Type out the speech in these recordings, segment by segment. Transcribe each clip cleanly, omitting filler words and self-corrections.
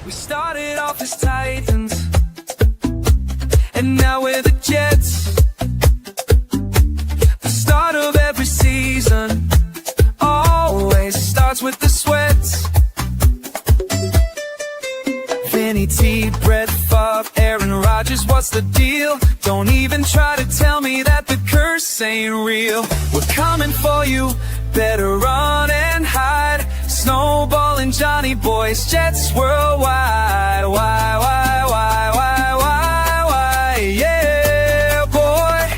We started off as Titans, and now we're the Jets. The start of every season always starts with the sweats. Vinny T, Brett Favre, Aaron Rodgers, what's the deal? Don't even try to tell me that the curse ain't real. We're coming for you, better run and hide. Snowball and Johnny Boys, Jets worldwide. Why, yeah, boy.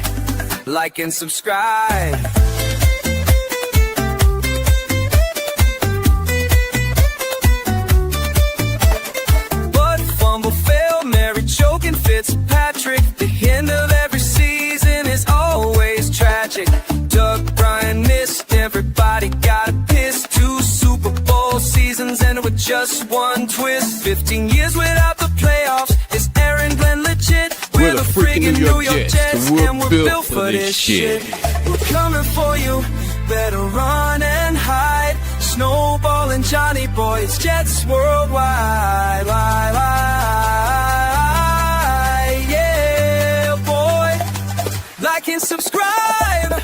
Like and subscribe. Fitzpatrick, the end of every season is always tragic. Doug Bryan missed, everybody got a piss. 2 Super Bowl seasons ended with just one twist. 15 years without the playoffs, is Aaron Glenn legit? We're the freaking New York Jets, and we're built for this shit. We're coming for you, better run and hide. Snowball and Johnny Boys, Jets worldwide. Like and subscribe.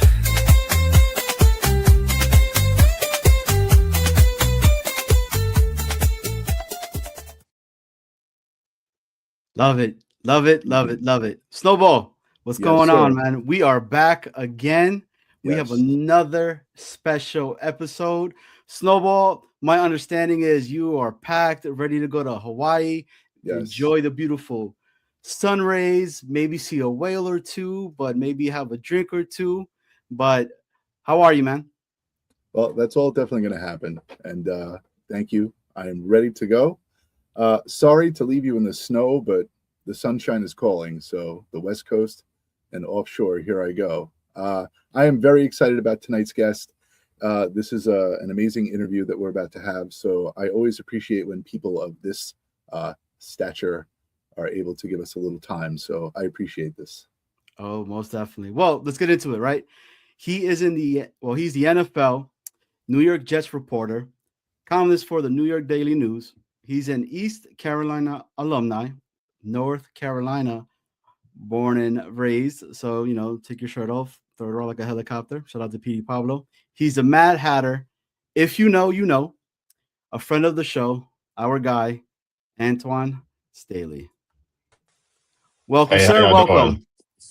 Love it. Snowball, what's going on, man? We are back again. We have another special episode. Snowball, my understanding is you are packed, ready to go to Hawaii, enjoy the beautiful sun rays, maybe see a whale or two, but maybe have a drink or two. But how are you, man? Well, that's all definitely going to happen. And thank you. I am ready to go. Sorry to leave you in the snow, but the sunshine is calling. So the West Coast and offshore, here I go. I am very excited about tonight's guest. This is an amazing interview that we're about to have. So I always appreciate when people of this stature are able to give us a little time. So I appreciate this. Oh, most definitely. Well, let's get into it, right? He's the NFL New York Jets reporter, columnist for the New York Daily News. He's an East Carolina alumni, North Carolina born and raised. So, take your shirt off, throw it all like a helicopter. Shout out to P.D. Pablo. He's a Mad Hatter. If you know, you know. A friend of the show, our guy, Antwan Stayley. Welcome, sir. Welcome.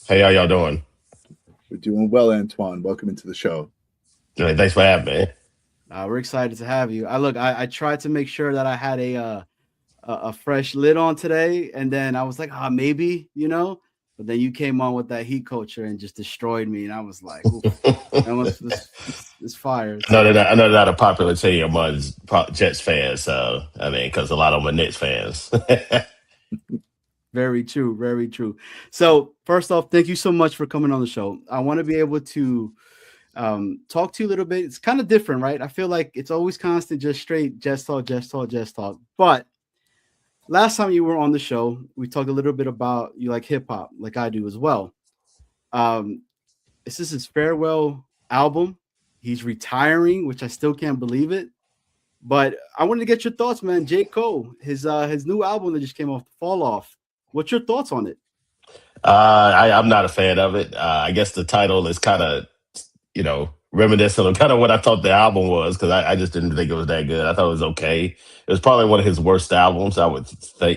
Hey, how y'all doing? We're doing well, Antwan. Welcome into the show. Thanks for having me. We're excited to have you. I tried to make sure that I had a fresh lid on today, and then I was like, maybe, but then you came on with that heat culture and just destroyed me, and I was like, it's fire. I know that a popular team among Jets fans, so because a lot of them are Knicks fans. Very true. Very true. So first off, thank you so much for coming on the show. I want to be able to talk to you a little bit. It's kind of different, right? I feel like it's always constant, just straight Jets talk. But last time you were on the show, we talked a little bit about you like hip hop, like I do as well. This is his farewell album. He's retiring, which I still can't believe it. But I wanted to get your thoughts, man. J. Cole, his new album that just came off, Fall Off. What's your thoughts on it? I'm not a fan of it. I guess the title is kind of, reminiscent of kind of what I thought the album was, because I just didn't think it was that good. I thought it was okay. It was probably one of his worst albums, I would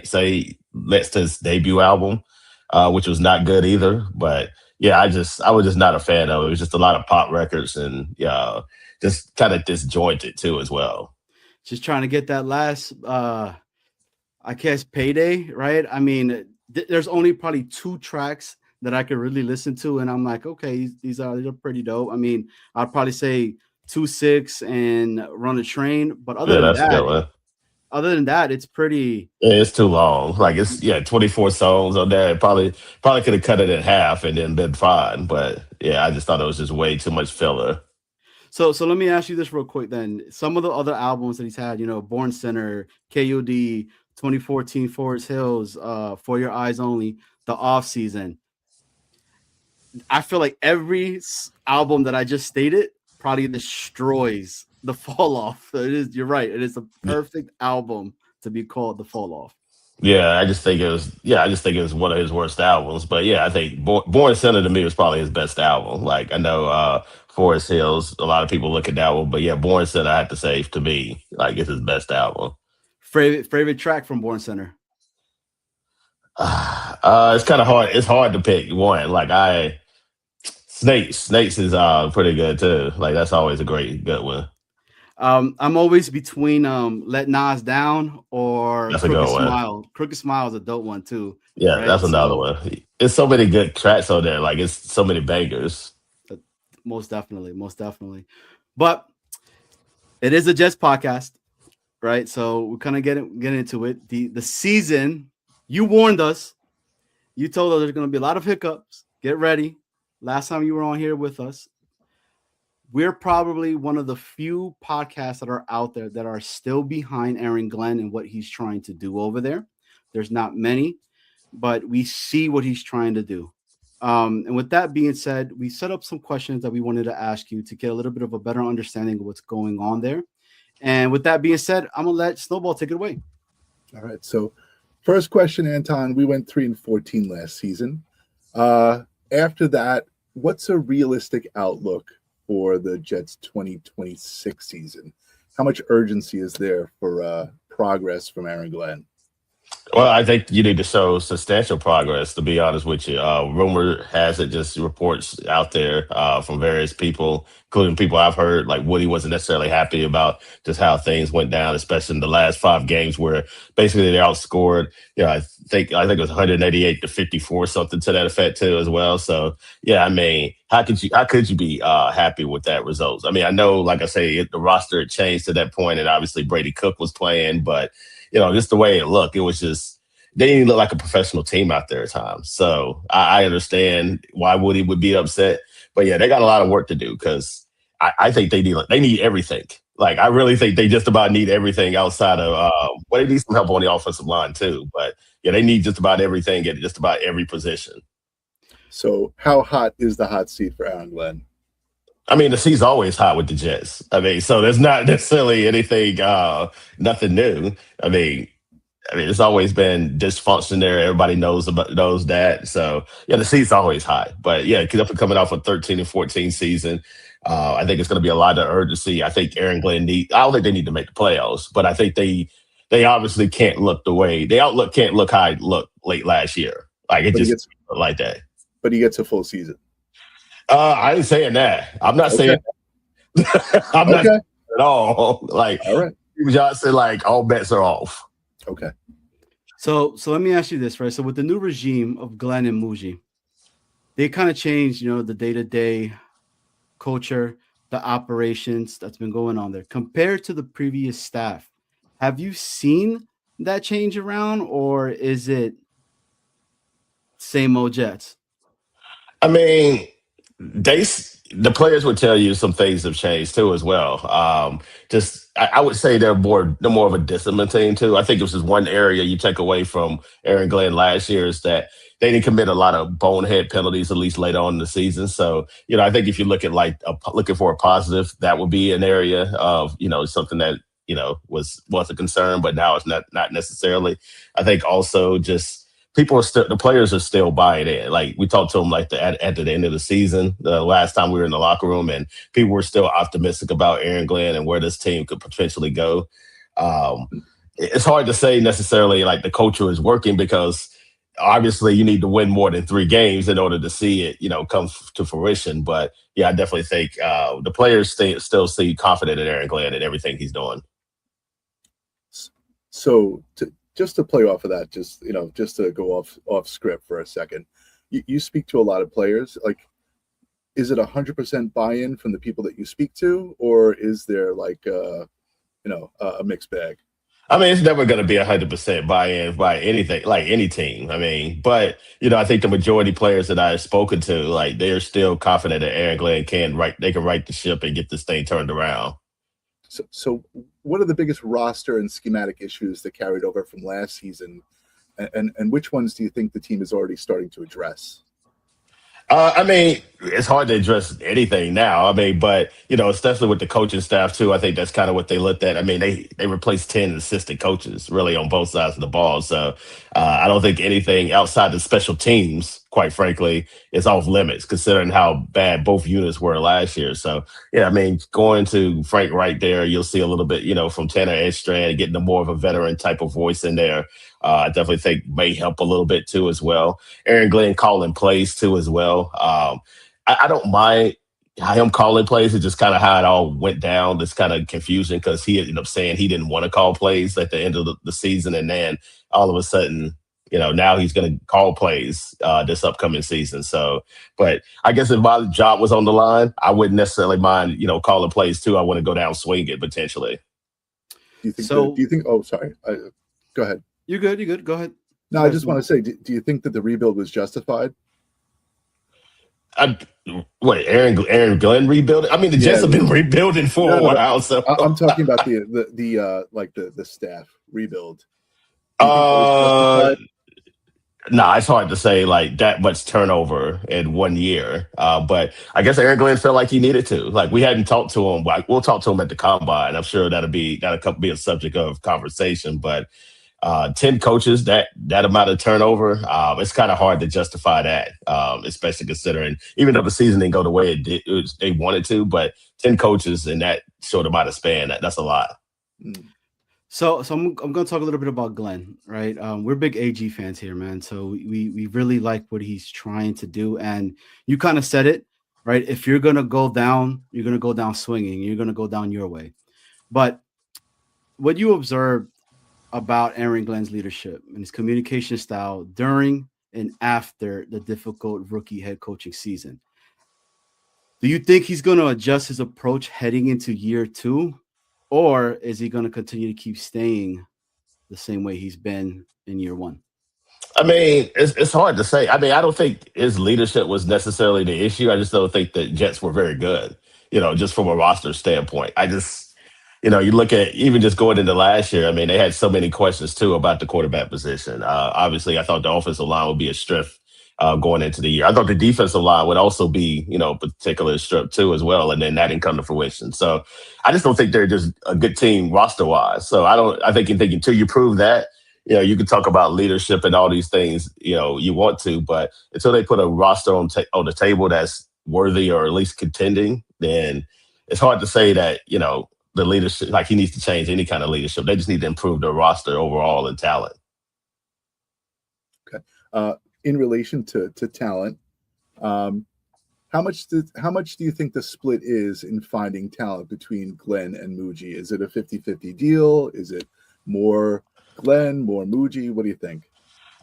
say, next to his debut album, which was not good either. But yeah, I was just not a fan of it. It was just a lot of pop records and just kind of disjointed too as well. Just trying to get that last I guess payday, right? I mean, there's only probably 2 tracks that I could really listen to, and I'm like, okay, these are pretty dope. I mean, I'd probably say 2-6 and Run a Train, but other than that, it's pretty. Yeah, it's too long. Like it's 24 songs on there. Probably could have cut it in half and then been fine. But yeah, I just thought it was just way too much filler. So let me ask you this real quick then. Some of the other albums that he's had, Born Center, KOD, 2014 Forest Hills, For Your Eyes Only, The Off Season. I feel like every album that I just stated probably destroys the Fall Off. So you're right. It is a perfect album to be called the fall off. Yeah, I just think it was. Yeah, I just think it was one of his worst albums. But yeah, I think Born Center to me was probably his best album. Like I know Forest Hills, a lot of people look at that one, but yeah, Born Center, I have to say to me, like it's his best album. Favorite track from Born Center? It's kind of hard. It's hard to pick one. Like Snakes is pretty good too. Like that's always a good one. I'm always between Let Nas Down or That's a Crooked good one. Smile. Crooked Smile is a dope one too. Yeah, Right? that's another one. It's so many good tracks on there. Like it's so many bangers. Most definitely. But it is a Jets podcast, right? So we're kind of get into it. The season, you warned us. You told us there's going to be a lot of hiccups. Get ready. Last time you were on here with us, we're probably one of the few podcasts that are out there that are still behind Aaron Glenn and what he's trying to do over there. There's not many, but we see what he's trying to do. And with that being said, we set up some questions that we wanted to ask you to get a little bit of a better understanding of what's going on there. And with that being said, I'm going to let Snowball take it away. All right. So first question, Anton, we went 3-14 last season. After that, what's a realistic outlook for the Jets 2026 season? How much urgency is there for progress from Aaron Glenn? Well, I think you need to show substantial progress, to be honest with you. Rumor has it, just reports out there from various people, including people I've heard, like Woody wasn't necessarily happy about just how things went down, especially in the last 5 games where basically they outscored. I think it was 188-54, something to that effect too, as well. So yeah, I mean, how could you be happy with that result? I mean, I know, like I say, the roster had changed to that point, and obviously Brady Cook was playing, but just the way it looked, it was just, they didn't look like a professional team out there at times. So I understand why Woody would be upset. But yeah, they got a lot of work to do because I think they need everything. Like, I really think they just about need everything outside of, they need some help on the offensive line too. But yeah, they need just about everything at just about every position. So how hot is the hot seat for Aaron Glenn? I mean, the seat's always hot with the Jets. I mean, so there's not necessarily anything, nothing new. I mean, it's always been dysfunction there. Everybody knows that. So yeah, the seat's always hot. But yeah, coming off a 13-14 season, I think it's going to be a lot of urgency. I think Aaron Glenn I don't think they need to make the playoffs, but I think they obviously can't look can't look how it looked late last year. Like it just like that. But he gets a full season. I ain't saying that. I'm not saying that. I'm not saying at all. Like, all right. Johnson, like, all bets are off. Okay. So let me ask you this, right? So with the new regime of Glenn and Muji, they kind of changed, the day-to-day culture, the operations that's been going on there. Compared to the previous staff, have you seen that change around, or is it same old Jets? I mean, the players would tell you some things have changed too as well. I would say they're more of a disciplined team too. I think it was just one area you take away from Aaron Glenn last year is that they didn't commit a lot of bonehead penalties, at least later on in the season. So, I think if you look at looking for a positive, that would be an area of, something that, was a concern, but now it's not necessarily. I think also just the players are still buying in. Like we talked to them at the end of the season, the last time we were in the locker room, and people were still optimistic about Aaron Glenn and where this team could potentially go. It's hard to say necessarily like the culture is working because obviously you need to win more than 3 games in order to see it, come to fruition. But yeah, I definitely think the players still see confident in Aaron Glenn and everything he's doing. So just to play off of that, just to go off script for a second, you speak to a lot of players. Like, is it 100% buy-in from the people that you speak to, or is there a mixed bag? I mean, it's never going to be 100% buy-in by anything, like any team. I mean, but I think the majority players that I've spoken to, like, they're still confident that Aaron Glenn can right the ship and get this thing turned around. So what are the biggest roster and schematic issues that carried over from last season, and which ones do you think the team is already starting to address? I mean, it's hard to address anything now. I mean, but especially with the coaching staff too. I think that's kind of what they looked at. I mean, they replaced 10 assistant coaches really on both sides of the ball. So I don't think anything outside the special teams, quite frankly, is off limits considering how bad both units were last year. So yeah, I mean, going to Frank right there, you'll see a little bit, from Tanner Edstrand getting a more of a veteran type of voice in there. I definitely think may help a little bit too as well. Aaron Glenn calling plays too as well. I don't mind how him calling plays. It's just kind of how it all went down. This kind of confusion because he ended up saying he didn't want to call plays at the end of the season, and then all of a sudden, now he's going to call plays this upcoming season. So, but I guess if my job was on the line, I wouldn't necessarily mind, calling plays too. I want to go down swing it potentially. Do you think? So, do you think? Oh, sorry. Go ahead. You're good. You're good. Go ahead. No, I just want to say, do you think that the rebuild was justified? Aaron Glenn rebuilding? I mean, the Jets have been rebuilding for a while. So I'm talking about the staff rebuild. It's hard to say like that much turnover in 1 year. But I guess Aaron Glenn felt like he needed to. Like we hadn't talked to him. Like we'll talk to him at the combine. I'm sure that'll be a subject of conversation. But 10 coaches, that amount of turnover, it's kind of hard to justify that, especially considering even though the season didn't go the way they wanted to, but 10 coaches in that short amount of span, that's a lot. So I'm going to talk a little bit about Glenn, right? We're big AG fans here, man. So we really like what he's trying to do. And you kind of said it, right? If you're going to go down, you're going to go down swinging. You're going to go down your way. But what you observed about Aaron Glenn's leadership and his communication style during and after the difficult rookie head coaching season. Do you think he's going to adjust his approach heading into year 2, or is he going to continue to keep staying the same way he's been in year 1? I mean, it's hard to say. I mean, I don't think his leadership was necessarily the issue. I just don't think the Jets were very good, just from a roster standpoint. You look at even just going into last year, I mean, they had so many questions, too, about the quarterback position. Obviously, I thought the offensive line would be a strength going into the year. I thought the defensive line would also be, particular strength, too, as well. And then that didn't come to fruition. So I just don't think they're just a good team roster-wise. So I think until you prove that, you can talk about leadership and all these things, you want to. But until they put a roster on the table that's worthy or at least contending, then it's hard to say that, the leadership, like he needs to change any kind of leadership. They just need to improve their roster overall and talent. Okay. In relation to talent, how much do you think the split is in finding talent between Glenn and Muji? Is it a 50-50 deal? Is it more Glenn, more Muji? What do you think?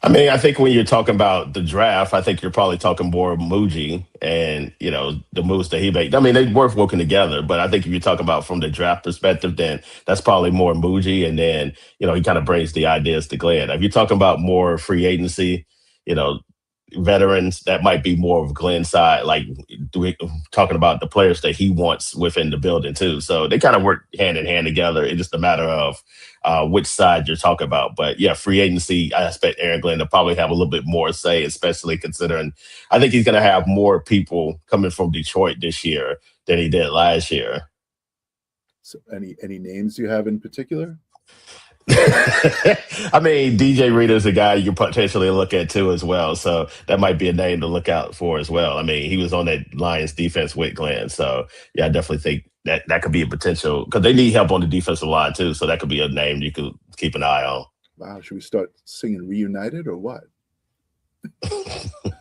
I mean, I think when you're talking about the draft, I think you're probably talking more Muji and, the moves that he made. I mean, they're worth working together, but I think if you're talking about from the draft perspective, then that's probably more Muji. And then, he kind of brings the ideas to Glenn. If you're talking about more free agency, veterans, that might be more of Glenn's side, like talking about the players that he wants within the building too. So they kind of work hand in hand together. It's just a matter of which side you're talking about. But yeah, free agency, I expect Aaron Glenn to probably have a little bit more say, especially considering I think he's going to have more people coming from Detroit this year than he did last year. So any names you have in particular? I mean, DJ Reader's a guy you can potentially look at too as well. So that might be a name to look out for as well. I mean, he was on that Lions defense with Glenn. So yeah, I definitely think that could be a potential because they need help on the defensive line too. So that could be a name you could keep an eye on. Wow. Should we start singing Reunited or what? I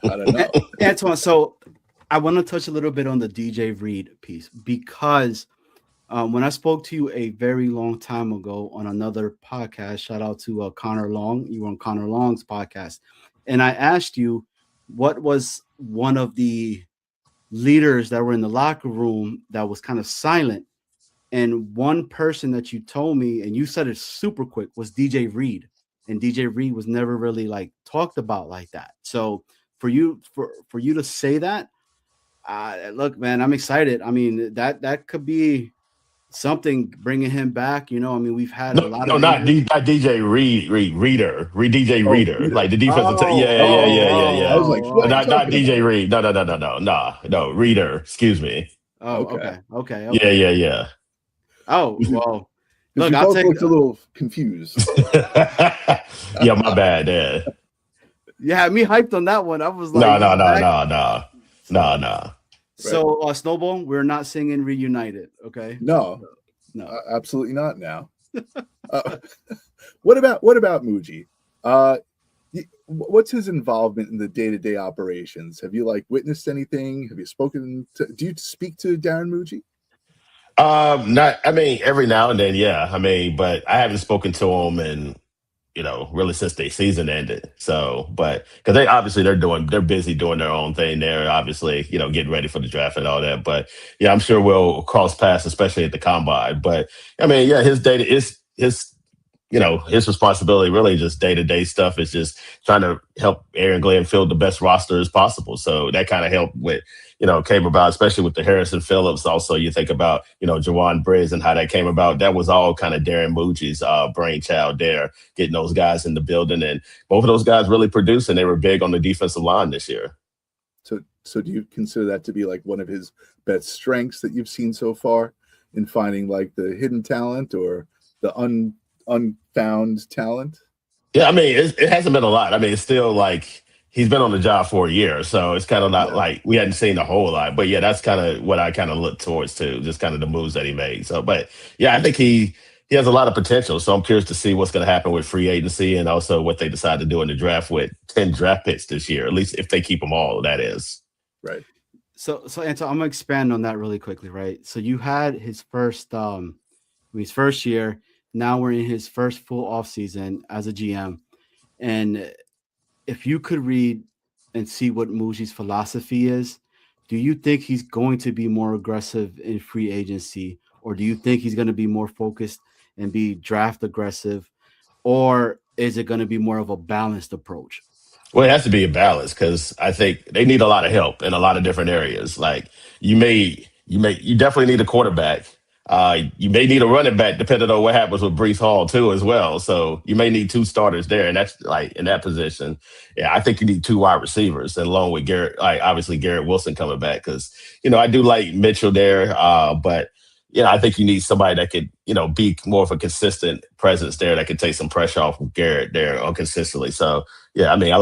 don't know. Antwan, so I want to touch a little bit on the DJ Reed piece because when I spoke to you a very long time ago on another podcast, shout out to Connor Long. You were on Connor Long's podcast. And I asked you what was one of the leaders that were in the locker room that was kind of silent. And one person that you told me, and you said it super quick, was DJ Reed. And DJ Reed was never really like talked about like that. So for you to say that, look, man, I'm excited. I mean, that could be something bringing him back. You know, I mean, we've had a No, lot no, of not, injuries. not DJ DJ Oh, Reader, like Reader. the defensive. Yeah, yeah, Oh, yeah, okay. yeah, I yeah. was like, what are you Not talking DJ about? Reed. No, Reader. Excuse me. Okay. Yeah, Okay. yeah, yeah. Oh, well, Because look, we I'll both take. looked a little confused. Yeah, my bad. Yeah. You had me hyped on that one. I was like, No, he's no, no, back. no, no, no, So, no. Right. Snowball, we're not singing Reunited. Okay. No, No. absolutely not now. Uh, what about Muji? What's his involvement in the day-to-day operations? Have you like witnessed anything? Have you spoken to? Do you speak to Darren Muji? Not. I mean, every now and then, yeah. I mean, but I haven't spoken to him and really since their season ended. So, but because they're busy doing their own thing. They're obviously, getting ready for the draft and all that. But yeah, I'm sure we'll cross paths, especially at the combine. But I mean, yeah, his data is his responsibility really just day to day stuff is just trying to help Aaron Glenn field the best roster as possible. So that kind of helped with, came about, especially with the Harrison Phillips. Also, you think about, Jawan Briggs and how that came about. That was all kind of Darren Muji's brainchild there, getting those guys in the building. And both of those guys really produced, and they were big on the defensive line this year. So do you consider that to be like one of his best strengths that you've seen so far in finding like the hidden talent or the unfound talent? Yeah, I mean, it hasn't been a lot. I mean, it's still like he's been on the job for a year, so it's kind of not like we hadn't seen a whole lot. But yeah, that's kind of what I kind of look towards too, just kind of the moves that he made. So, but yeah, I think he has a lot of potential. So I'm curious to see what's going to happen with free agency and also what they decide to do in the draft with 10 draft picks this year, at least if they keep them all. That is Right. So Anton, I'm gonna expand on that really quickly, right? So you had his first year. Now we're in his first full off season as a GM, and if you could read and see what Muji's philosophy is, do you think he's going to be more aggressive in free agency, or do you think he's going to be more focused and be draft aggressive, or is it going to be more of a balanced approach? Well, it has to be a balance because I think they need a lot of help in a lot of different areas. Like you definitely need a quarterback. You may need a running back depending on what happens with Brees Hall too, as well. So you may need two starters there, and that's like in that position. Yeah, I think you need two wide receivers, and along with Garrett, like obviously Garrett Wilson coming back because I do like Mitchell there, but I think you need somebody that could be more of a consistent presence there that could take some pressure off of Garrett there consistently. So yeah, I mean, I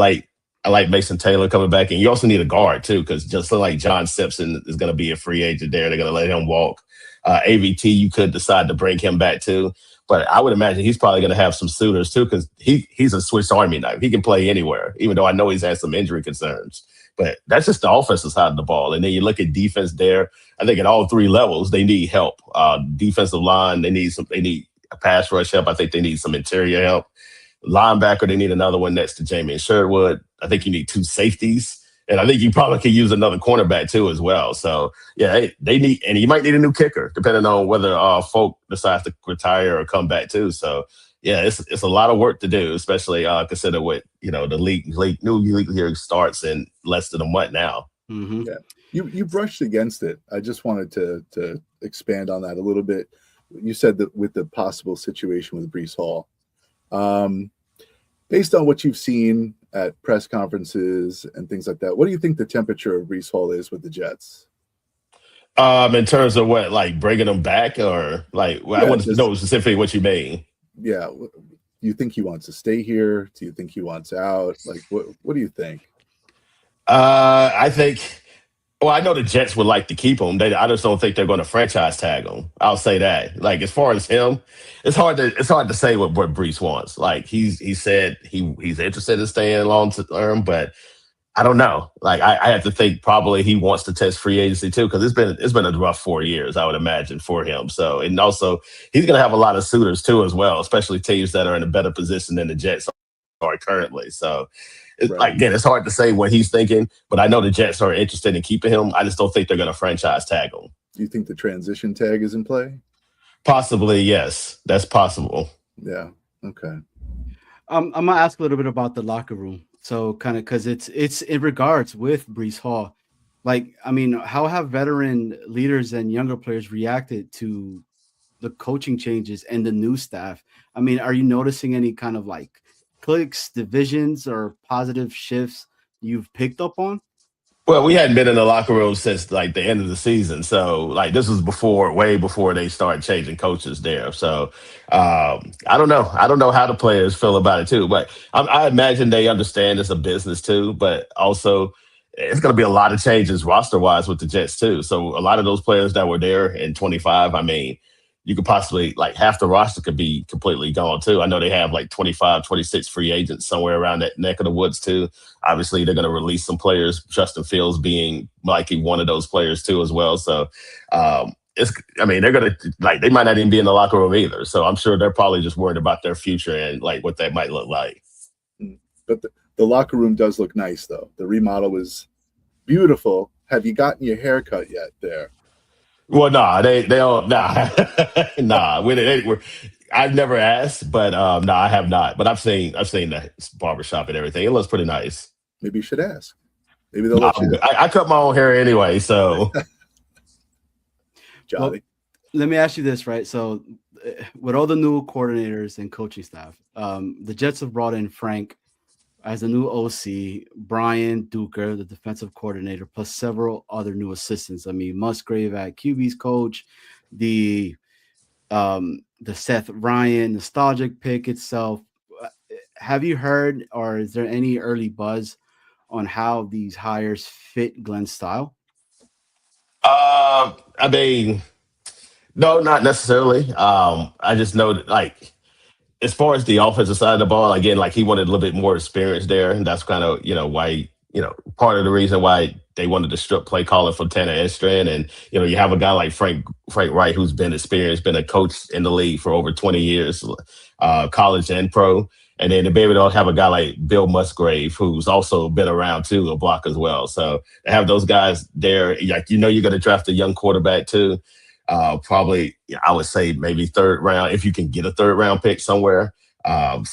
like Mason Taylor coming back, and you also need a guard too, because just like John Simpson is going to be a free agent there, they're going to let him walk. AVT, you could decide to bring him back too, but I would imagine he's probably going to have some suitors too, because he's a Swiss Army knife. He can play anywhere, even though I know he's had some injury concerns. But that's just the offensive side of the ball, and then you look at defense there. I think at all three levels they need help. Defensive line, they need a pass rush help. I think they need some interior help. Linebacker, they need another one next to Jamie Sherwood. I think you need two safeties. And I think you probably could use another cornerback too as well. So yeah, they need, and you might need a new kicker depending on whether Folk decides to retire or come back too. So yeah, it's a lot of work to do, especially consider what the new league year starts in less than a month now. Mm-hmm. Yeah, you brushed against it. I just wanted to expand on that a little bit. You said that with the possible situation with Brees Hall. Based on what you've seen at press conferences and things like that, what do you think the temperature of Brees Hall is with the Jets? In terms of what, like bringing them back, or like, I want to know specifically what you mean. Yeah, do you think he wants to stay here? Do you think he wants out? Like, what do you think? I think. Well, I know the Jets would like to keep him. I just don't think they're going to franchise tag him. I'll say that. Like as far as him, it's hard to say what Brees wants. Like he said he's interested in staying long term, but I don't know. Like I have to think probably he wants to test free agency too, because it's been a rough 4 years, I would imagine, for him. So, and also he's going to have a lot of suitors too as well, especially teams that are in a better position than the Jets are currently. So. Right. Again, it's hard to say what he's thinking, but I know the Jets are interested in keeping him. I just don't think they're going to franchise tag him. Do you think the transition tag is in play? Possibly, yes. That's possible. Yeah. Okay. I'm gonna ask a little bit about the locker room. So kind of because it's in regards with Brees Hall. Like, I mean, how have veteran leaders and younger players reacted to the coaching changes and the new staff. I mean, are you noticing any kind of like clicks, divisions, or positive shifts you've picked up on? Well, we hadn't been in the locker room since like the end of the season, so like this was before, way before they started changing coaches there. So I don't know. I don't know how the players feel about it too, but I imagine they understand it's a business too. But also, it's going to be a lot of changes roster wise with the Jets too. So a lot of those players that were there in 25, I mean, you could possibly like half the roster could be completely gone too. I know they have like 25, 26 free agents somewhere around that neck of the woods too. Obviously, they're going to release some players. Justin Fields being likely one of those players too as well. So it's, I mean, they're going to like they might not even be in the locker room either. So I'm sure they're probably just worried about their future and like what that might look like. But the locker room does look nice though. The remodel was beautiful. Have you gotten your haircut yet there? Well, nah, they don't. Nah, nah. I've never asked, but no, I have not. But I've seen the barbershop and everything. It looks pretty nice. Maybe you should ask. Maybe they'll Nah, let you. I cut my own hair anyway, so Johnny. Well, let me ask you this, right? So, with all the new coordinators and coaching staff, the Jets have brought in Frank as the new OC, Brian Duker, the defensive coordinator, plus several other new assistants. I mean, Musgrave at QB's coach, the Seth Ryan nostalgic pick itself. Have you heard, or is there any early buzz on how these hires fit Glenn's style? I mean, no, not necessarily. I just know that, like, as far as the offensive side of the ball, again, like he wanted a little bit more experience there, and that's kind of why part of the reason why they wanted to strip play calling from Tanner Estran, and you have a guy like Frank Wright who's been experienced, been a coach in the league for over 20 years, college and pro, and then to be able to have a guy like Bill Musgrave who's also been around too a block as well. So to have those guys there, like you're going to draft a young quarterback too. Probably, I would say maybe third round if you can get a third round pick somewhere. It's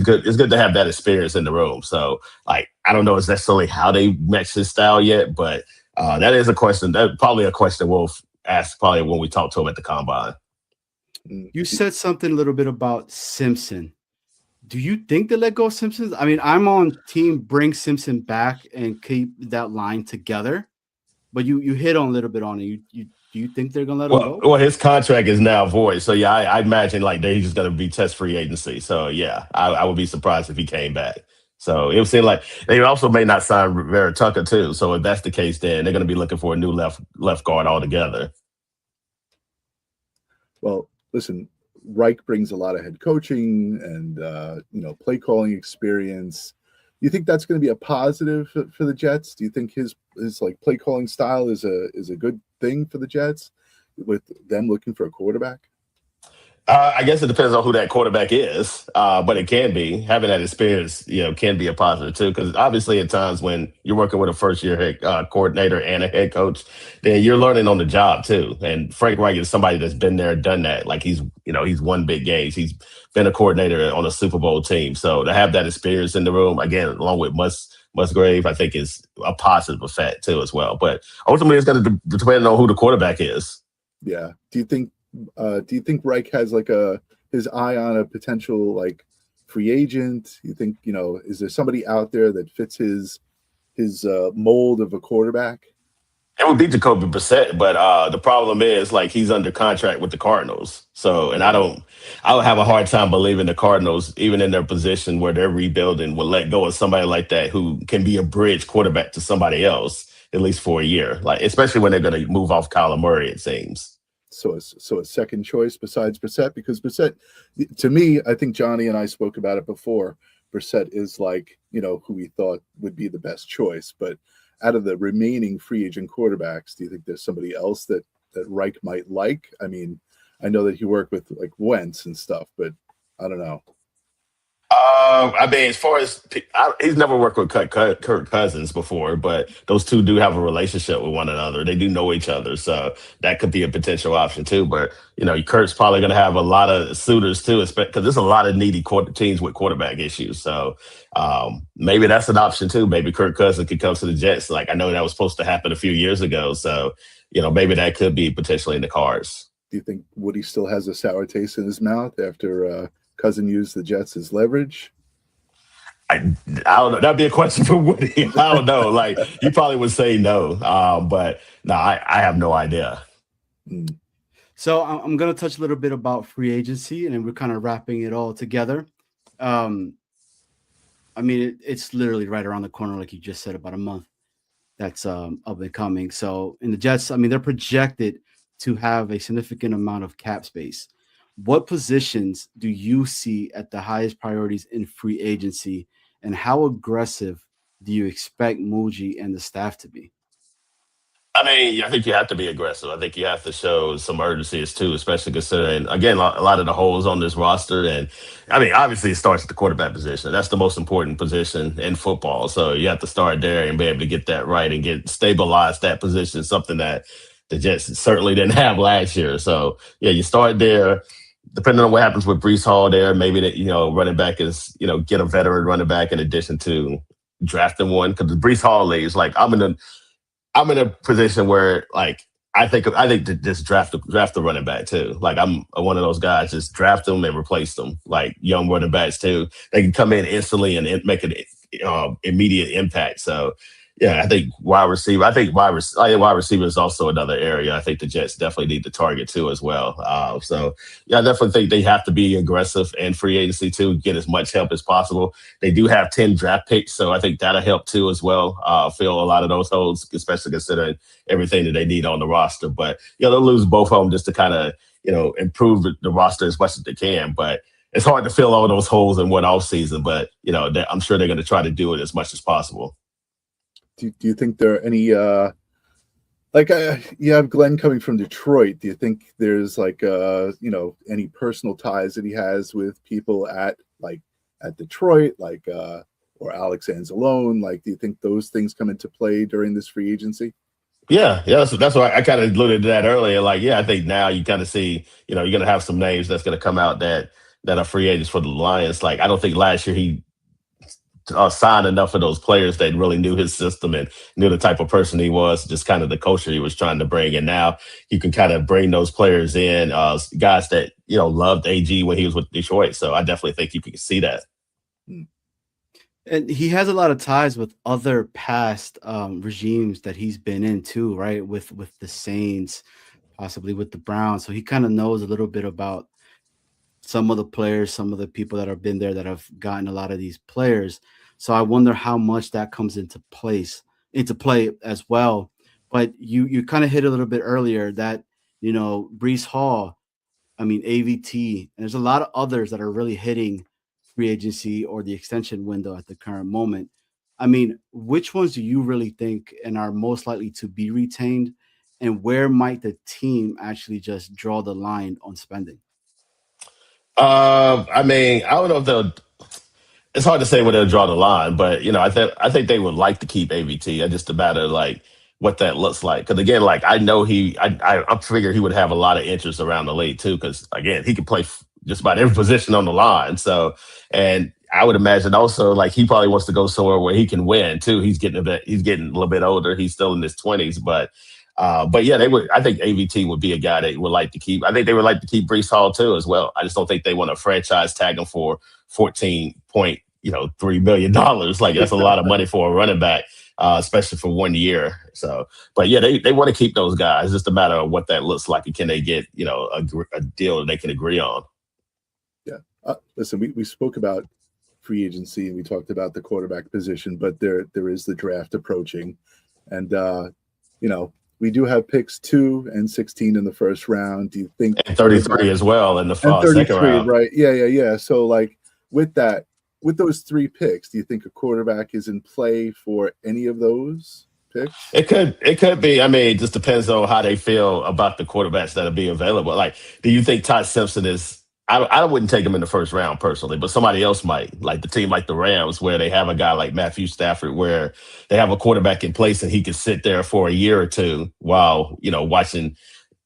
good to have that experience in the room. So like I don't know necessarily how they match his style yet, but that is a question. That probably a question we'll ask probably when we talk to him at the combine. You said something a little bit about Simpson. Do you think they let go of Simpson? I mean, I'm on team bring Simpson back and keep that line together, but you hit on a little bit on it. Do you think they're gonna let him go? Well, his contract is now void, so yeah, I imagine like they're just gonna be test free agency. So yeah, I would be surprised if he came back. So it would seem like they also may not sign Vera Tucker too. So if that's the case, then they're gonna be looking for a new left guard altogether. Well, listen, Reich brings a lot of head coaching and play calling experience. You think that's going to be a positive for the Jets? Do you think his like play calling style is a good thing for the Jets with them looking for a quarterback? I guess it depends on who that quarterback is, but it can be having that experience. Can be a positive too, because obviously at times when you're working with a first-year head coordinator and a head coach, then you're learning on the job too. And Frank Reich is somebody that's been there, done that. Like he's won big games. He's been a coordinator on a Super Bowl team, so to have that experience in the room again, along with Musgrave, I think is a positive effect too as well. But ultimately, it's going to depend on who the quarterback is. Yeah. Do you think Reich has like his eye on a potential like free agent? You think is there somebody out there that fits his mold of a quarterback? It would be Jacoby Brissett, but the problem is like he's under contract with the Cardinals. So, and I would have a hard time believing the Cardinals, even in their position where they're rebuilding, will let go of somebody like that who can be a bridge quarterback to somebody else at least for a year. Like especially when they're going to move off Kyler Murray, it seems. So a second choice besides Brissett, because Brissett, to me, I think Johnny and I spoke about it before. Brissett is like who we thought would be the best choice, but out of the remaining free agent quarterbacks, do you think there's somebody else that Reich might like? I mean, I know that he worked with like Wentz and stuff, but I don't know. I mean, as far as he's never worked with Kirk Cousins before, but those two do have a relationship with one another. They do know each other, so that could be a potential option too. But Kirk's probably going to have a lot of suitors too, because there's a lot of needy teams with quarterback issues. So maybe that's an option too. Maybe Kirk Cousins could come to the Jets. Like I know that was supposed to happen a few years ago, so maybe that could be potentially in the cards. Do you think Woody still has a sour taste in his mouth after Cousin used the Jets as leverage? I don't know. That'd be a question for Woody. I don't know. Like you probably would say no, but no, I have no idea. Mm. So I'm going to touch a little bit about free agency, and then we're kind of wrapping it all together. I mean, it's literally right around the corner, like you just said, about a month. That's up and coming. So in the Jets, I mean, they're projected to have a significant amount of cap space. What positions do you see at the highest priorities in free agency, and how aggressive do you expect Muji and the staff to be? I mean, I think you have to be aggressive. I think you have to show some urgency too, especially considering again a lot of the holes on this roster. And I mean, obviously, it starts at the quarterback position. That's the most important position in football. So you have to start there and be able to get that right and get stabilize that position. Something that the Jets certainly didn't have last year. So yeah, you start there. Depending on what happens with Brees Hall, there maybe that running back is get a veteran running back in addition to drafting one because Brees Hall leaves. Like I'm in a position where like I think to just draft the running back too. Like I'm one of those guys, just draft them and replace them. Like young running backs too, they can come in instantly and make an immediate impact. So yeah, I think wide receiver. I think wide receiver is also another area. I think the Jets definitely need to target too as well. So yeah, I definitely think they have to be aggressive in free agency too, get as much help as possible. They do have 10 draft picks, so I think that'll help too as well. Fill a lot of those holes, especially considering everything that they need on the roster. But they'll lose both of them just to kind of improve the roster as much as they can. But it's hard to fill all those holes in one off season. But I'm sure they're going to try to do it as much as possible. Do you think there are any you have Glenn coming from Detroit? Do you think there's any personal ties that he has with people at Detroit, or Alex Anzalone? Like, do you think those things come into play during this free agency? Yeah, that's why I kind of alluded to that earlier. Like, yeah, I think now you kind of see, you're going to have some names that's going to come out that are free agents for the Lions. Like, I don't think last year he signed enough of those players that really knew his system and knew the type of person he was, just kind of the culture he was trying to bring. And now you can kind of bring those players in, guys that, loved AG when he was with Detroit. So I definitely think you can see that. And he has a lot of ties with other past regimes that he's been in too, right? With the Saints, possibly with the Browns. So he kind of knows a little bit about some of the players, some of the people that have been there that have gotten a lot of these players. So I wonder how much that comes into play as well. But you kind of hit a little bit earlier that, Brees Hall, I mean, AVT, and there's a lot of others that are really hitting free agency or the extension window at the current moment. I mean, which ones do you really think and are most likely to be retained? And where might the team actually just draw the line on spending? I mean, I don't know if they'll. It's hard to say where they'll draw the line, but I think they would like to keep AVT. It's just a matter of like what that looks like. Because again, like I know I figure he would have a lot of interest around the league too. Because again, he can play just about every position on the line. So, and I would imagine also like he probably wants to go somewhere where he can win too. He's getting a little bit older. He's still in his 20s, but yeah, they would. I think AVT would be a guy they would like to keep. I think they would like to keep Brees Hall too as well. I just don't think they want to franchise tag him for $14.3 million. Like that's a lot of money for a running back, especially for 1 year. So, but yeah, they want to keep those guys. It's just a matter of what that looks like and can they get a deal that they can agree on. Yeah, listen, we spoke about free agency and we talked about the quarterback position, but there is the draft approaching, and we do have picks 2 and 16 in the first round. Do you think and 33 as well in the second round? Right? Yeah. So like with those 3 picks, do you think a quarterback is in play for any of those picks? It could be. I mean, it just depends on how they feel about the quarterbacks that'll be available. Like, do you think Todd Simpson is? I wouldn't take him in the first round personally, but somebody else might. Like the team like the Rams, where they have a guy like Matthew Stafford, where they have a quarterback in place and he can sit there for a year or two while watching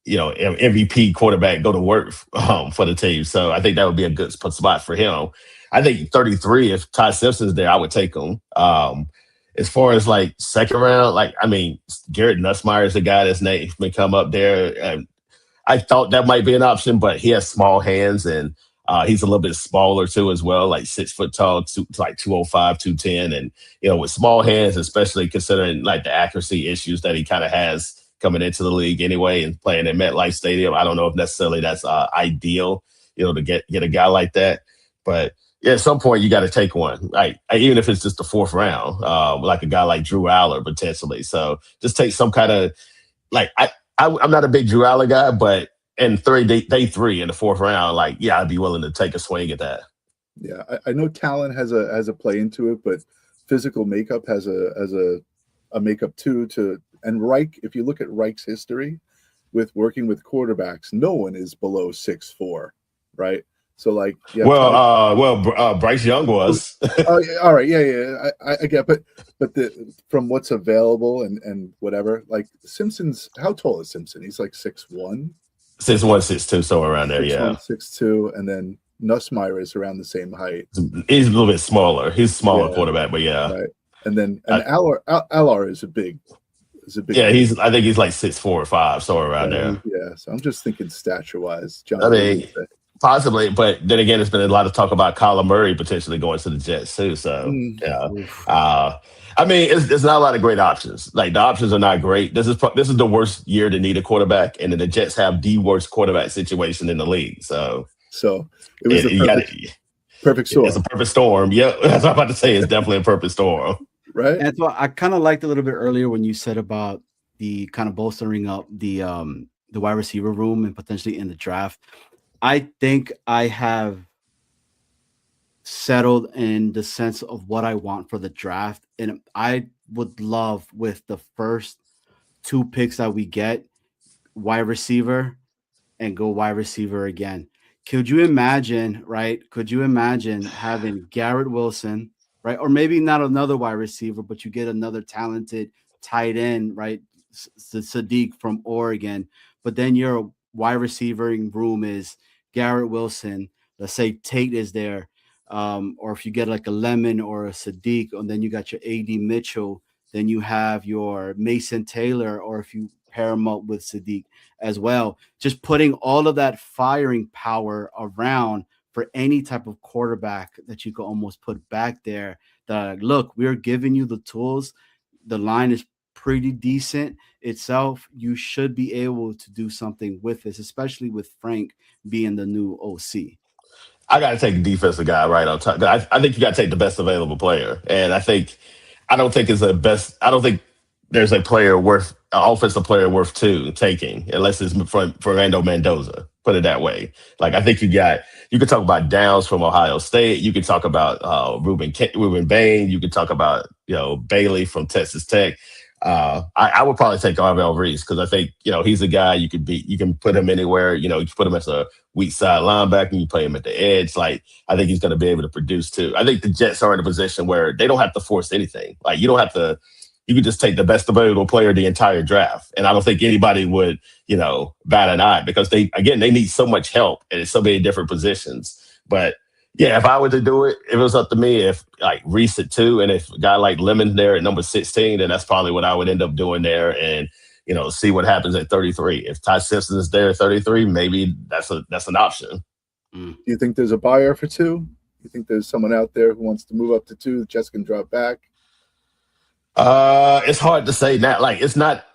MVP quarterback go to work for the team. So I think that would be a good spot for him. I think 33, if Todd Simpson's there, I would take him. As far as like second round, like I mean, Garrett Nussmeier is the guy that's name may come up there. I thought that might be an option, but he has small hands and he's a little bit smaller too as well, like 6 foot tall, like 205, 210. And, with small hands, especially considering like the accuracy issues that he kind of has coming into the league anyway and playing at MetLife Stadium, I don't know if necessarily that's ideal, to get a guy like that. But yeah, at some point you got to take one, like even if it's just the fourth round, like a guy like Drew Aller potentially. So just take some kind of like I'm not a big Drew Aller guy, but in day three in the fourth round, like yeah, I'd be willing to take a swing at that. Yeah, I know talent has a play into it, but physical makeup has a makeup too. And Reich, if you look at Reich's history with working with quarterbacks, no one is below 6'4", right? So like, yeah. Bryce Young was. Oh, yeah, all right, yeah. I get, but from what's available and whatever, like Simpson's. How tall is Simpson? He's like 6'1", 6'1", 6'2", somewhere around there. 6'1", 6'2", and then Nussmeier is around the same height. He's a little bit smaller. He's a smaller quarterback, but yeah. Right. And then Allar is a big. Yeah, I think he's like 6'4" or 5", somewhere around there. Yeah, so I'm just thinking stature wise, John. I mean, possibly, but then again, there's been a lot of talk about Kyler Murray potentially going to the Jets too. So yeah, I mean, it's not a lot of great options. Like the options are not great. This is the worst year to need a quarterback, and then the Jets have the worst quarterback situation in the league. So it was the perfect storm. It's a perfect storm. Yeah, that's what I'm about to say. It's definitely a perfect storm. Right. And so I kind of liked a little bit earlier when you said about the kind of bolstering up the wide receiver room and potentially in the draft. I think I have settled in the sense of what I want for the draft. And I would love with the first 2 picks that we get, wide receiver and go wide receiver again. Could you imagine, right? Could you imagine having Garrett Wilson, right? Or maybe not another wide receiver, but you get another talented tight end, right? Sadiq from Oregon. But then your wide receiving room is Garrett Wilson. Let's say Tate is there. Or if you get like a Lemon or a Sadiq, and then you got your A.D. Mitchell, then you have your Mason Taylor, or if you pair him up with Sadiq as well. Just putting all of that firing power around for any type of quarterback that you could almost put back there. That look, we're giving you the tools. The line is pretty decent itself. You should be able to do something with this, especially with Frank being the new OC. I got to take a defensive guy right on top. I think you got to take the best available player, and I don't think there's a offensive player worth 2 taking unless it's Fernando Mendoza. Put it that way. Like I think you could talk about Downs from Ohio State. You could talk about Ruben Bain. You could talk about Bailey from Texas Tech. I would probably take Arvell Reese because I think he's a guy you can put him anywhere. You can put him as a weak side linebacker. You play him at the edge. Like I think he's going to be able to produce too. I think the Jets are in a position where they don't have to force anything. Like you don't have to. You could just take the best available player the entire draft, and I don't think anybody would bat an eye because they need so much help and it's so many different positions. But yeah, if I were to do it, if it was up to me, if like Reese at 2 and if a guy like Lemon there at number 16, then that's probably what I would end up doing there and, see what happens at 33. If Ty Simpson is there at 33, maybe that's an option. Do you think there's a buyer for 2? You think there's someone out there who wants to move up to 2? The Jets can drop back? It's hard to say now. Like it's not,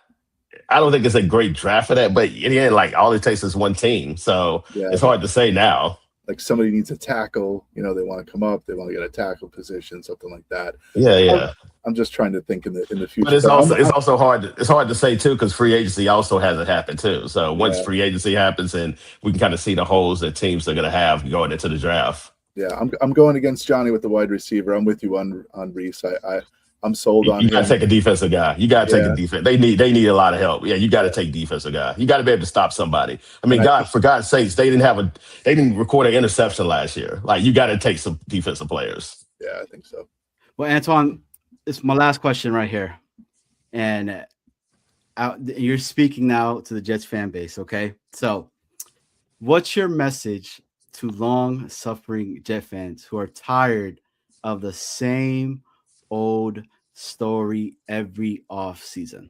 I don't think it's a great draft for that, but in the end, like all it takes is one team. So it's hard to say now. Like somebody needs a tackle, they want to come up, they want to get a tackle position, something like that. Yeah. I'm just trying to think in the future. But it's also hard. It's hard to say too because free agency also hasn't happened too. So once free agency happens, and we can kind of see the holes that teams are going to have going into the draft. Yeah, I'm going against Johnny with the wide receiver. I'm with you on Reese. I'm sold on him. You got to take a defensive guy. You got to take a defense. They need a lot of help. Yeah, you got to take defensive guy. You got to be able to stop somebody. I mean, for God's sakes, they didn't record an interception last year. Like you got to take some defensive players. Yeah, I think so. Well, Antwan, it's my last question right here, and you're speaking now to the Jets fan base. Okay, so what's your message to long-suffering Jet fans who are tired of the same old story every off season?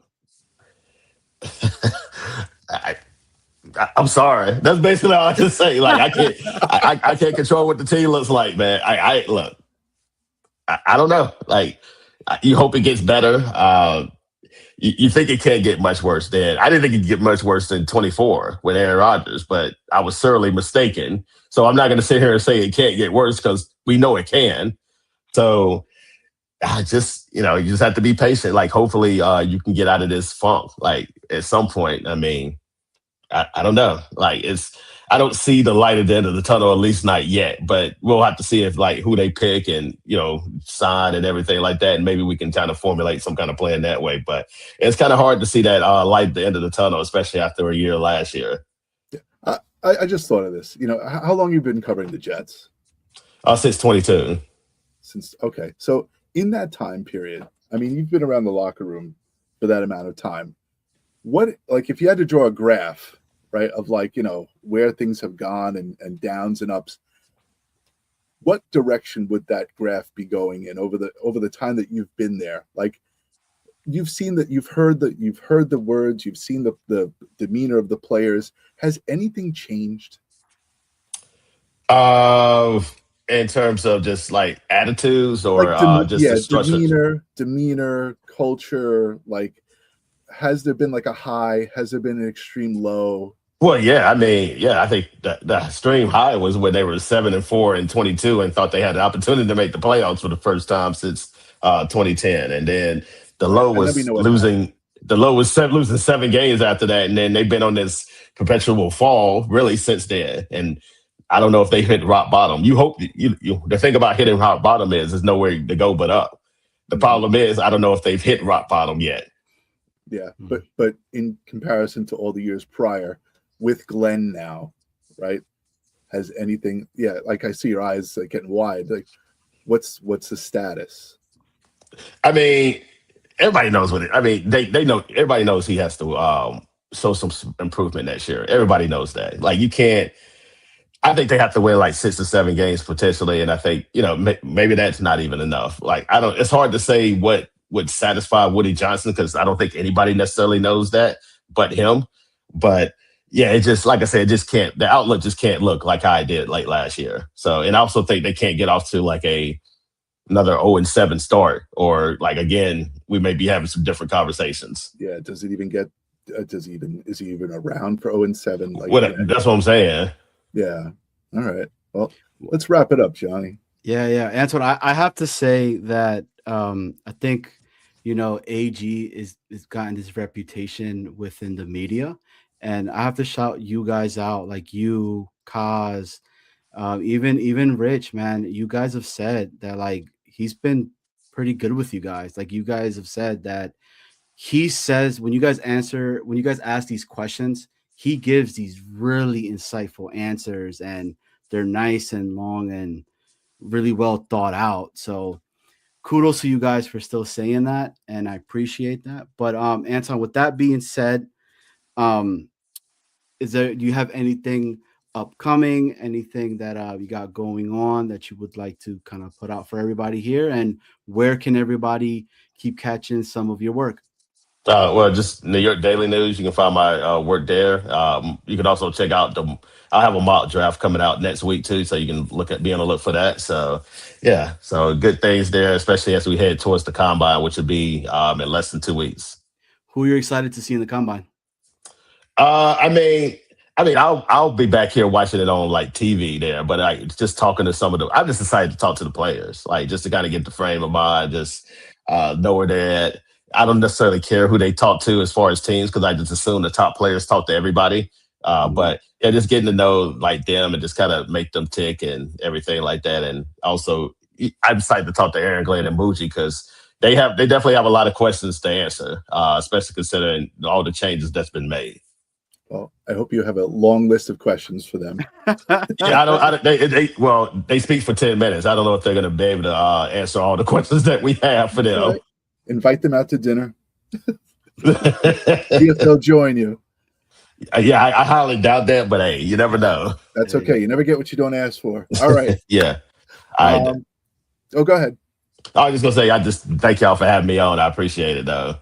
I'm sorry. That's basically all I can say. Like I can't control what the team looks like, man. I look. I don't know. Like you hope it gets better. You think it can't get much worse than I didn't think it could get much worse than 24 with Aaron Rodgers, but I was sorely mistaken. So I'm not going to sit here and say it can't get worse because we know it can. So I just, you just have to be patient. Like hopefully you can get out of this funk. Like at some point, I mean, I don't know. Like I don't see the light at the end of the tunnel, at least not yet. But we'll have to see if like who they pick and sign and everything like that, and maybe we can kind of formulate some kind of plan that way. But it's kind of hard to see that light at the end of the tunnel, especially after a year last year. I just thought of this. How long you been covering the Jets? Since 22. Okay, so in that time period, I mean, you've been around the locker room for that amount of time. What, like, if you had to draw a graph, right, of like, where things have gone and downs and ups, what direction would that graph be going in over the time that you've been there? Like, you've seen that, you've heard the words, you've seen the demeanor of the players. Has anything changed? In terms of just like attitudes or like just the structure? demeanor, culture, like, has there been like a high? Has there been an extreme low? Well, yeah, I mean, yeah, I think the extreme high was when they were 7-4 and 22 and thought they had the opportunity to make the playoffs for the first time since 2010, and then the low was losing. The low was losing 7 games after that, and then they've been on this perpetual fall really since then. And I don't know if they hit rock bottom. You hope the thing about hitting rock bottom is there's nowhere to go but up. The problem is I don't know if they've hit rock bottom yet. Yeah, but in comparison to all the years prior, with Glenn now, right? Has anything? Yeah, like I see your eyes like getting wide. Like, what's the status? I mean, everybody knows what it. I mean, they know. Everybody knows he has to show some improvement next year. Everybody knows that. Like you can't. I think they have to win like 6 or 7 games potentially, and I think maybe that's not even enough. Like I don't. It's hard to say what would satisfy Woody Johnson because I don't think anybody necessarily knows that but him. But yeah, it just like I said, it just can't. The outlook just can't look like how I did late last year. So, and I also think they can't get off to like another 0-7 start, or like again, we may be having some different conversations. Yeah, does it even get? Is he even around for 0-7? Like, that's what I'm saying. Yeah. All right. Well, let's wrap it up, Johnny. Yeah. Antwan, I have to say that I think AG is gotten this reputation within the media, and I have to shout you guys out, like you, Kaz, even Rich, man. You guys have said that like he's been pretty good with you guys. Like you guys have said that he says when you guys ask these questions, he gives these really insightful answers, and they're nice and long and really well thought out. So kudos to you guys for still saying that, and I appreciate that. But Antwan, with that being said, do you have anything upcoming, anything that you got going on that you would like to kind of put out for everybody here, and where can everybody keep catching some of your work? Well, just New York Daily News. You can find my work there. You can also check out I have a mock draft coming out next week too, so you can be on the look for that. So, yeah, so good things there, especially as we head towards the combine, which will be in less than 2 weeks. Who are you excited to see in the combine? I mean, I'll be back here watching it on like TV there, but just talking to I just decided to talk to the players, like just to kind of get the frame of mind, just know where they're at. I don't necessarily care who they talk to as far as teams because I just assume the top players talk to everybody. But yeah, just getting to know like them and just kind of make them tick and everything like that. And also, I decided to talk to Aaron, Glenn, and Muji because they definitely have a lot of questions to answer, especially considering all the changes that's been made. Well, I hope you have a long list of questions for them. Yeah, they speak for 10 minutes. I don't know if they're going to be able to answer all the questions that we have for them. Right. Invite them out to dinner. See if they'll join you. Yeah, I highly doubt that, but hey, you never know. That's okay. You never get what you don't ask for. All right. Yeah. Go ahead. I was just going to say, I just thank y'all for having me on. I appreciate it, though.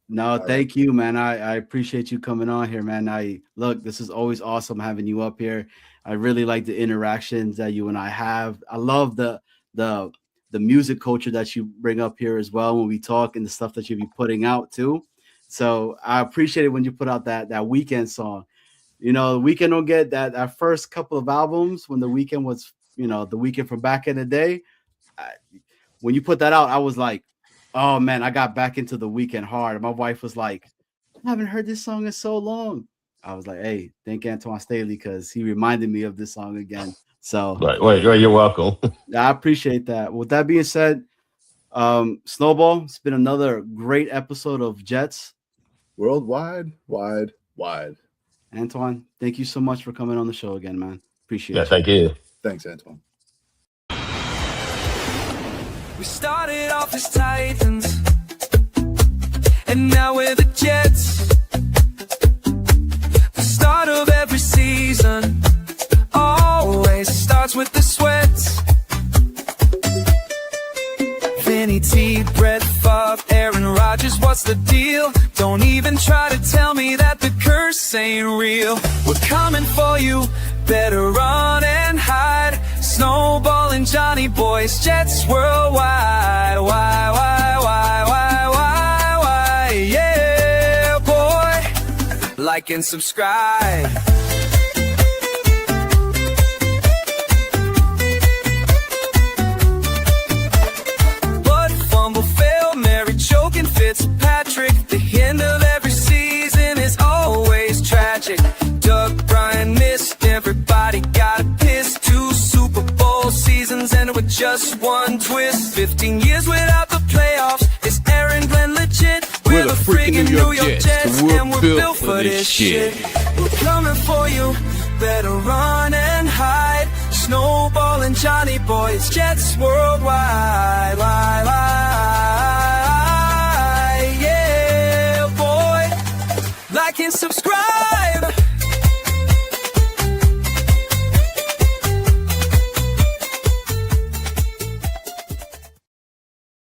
No, thank you, man. I appreciate you coming on here, man. This is always awesome having you up here. I really like the interactions that you and I have. I love the music culture that you bring up here as well when we talk, and the stuff that you be putting out too. So I appreciate it when you put out that Weekend song. The Weeknd don't get that first couple of albums when the Weeknd was, the Weeknd from back in the day. When you put that out, I was like, oh man, I got back into the Weeknd hard. My wife was like, I haven't heard this song in so long. I was like, hey, thank Antwan Stayley, because he reminded me of this song again. So right, you're welcome. I appreciate that. With that being said, Snowball, it's been another great episode of Jets Worldwide, wide. Antwan, thank you so much for coming on the show again, man. Appreciate it. Thank you. Thanks, Antwan. We started off as Titans, and now we're the Jets. The start of every season always starts with the sweats. Vinny T, Brett Favre, Aaron Rodgers, what's the deal? Don't even try to tell me that the curse ain't real. We're coming for you, better run and hide. Snowball and Johnny Boys, Jets worldwide. Why, yeah, boy. Like and subscribe. Fitzpatrick, the end of every season is always tragic. Doug Bryan missed, everybody got a piss. 2 Super Bowl seasons ended with just one twist. 15 years without the playoffs, is Aaron Glenn legit? We're the freaking New York Jets, and we're built for this shit. We're coming for you, better run and hide. Snowball and Johnny Boys, Jets worldwide. Like and subscribe.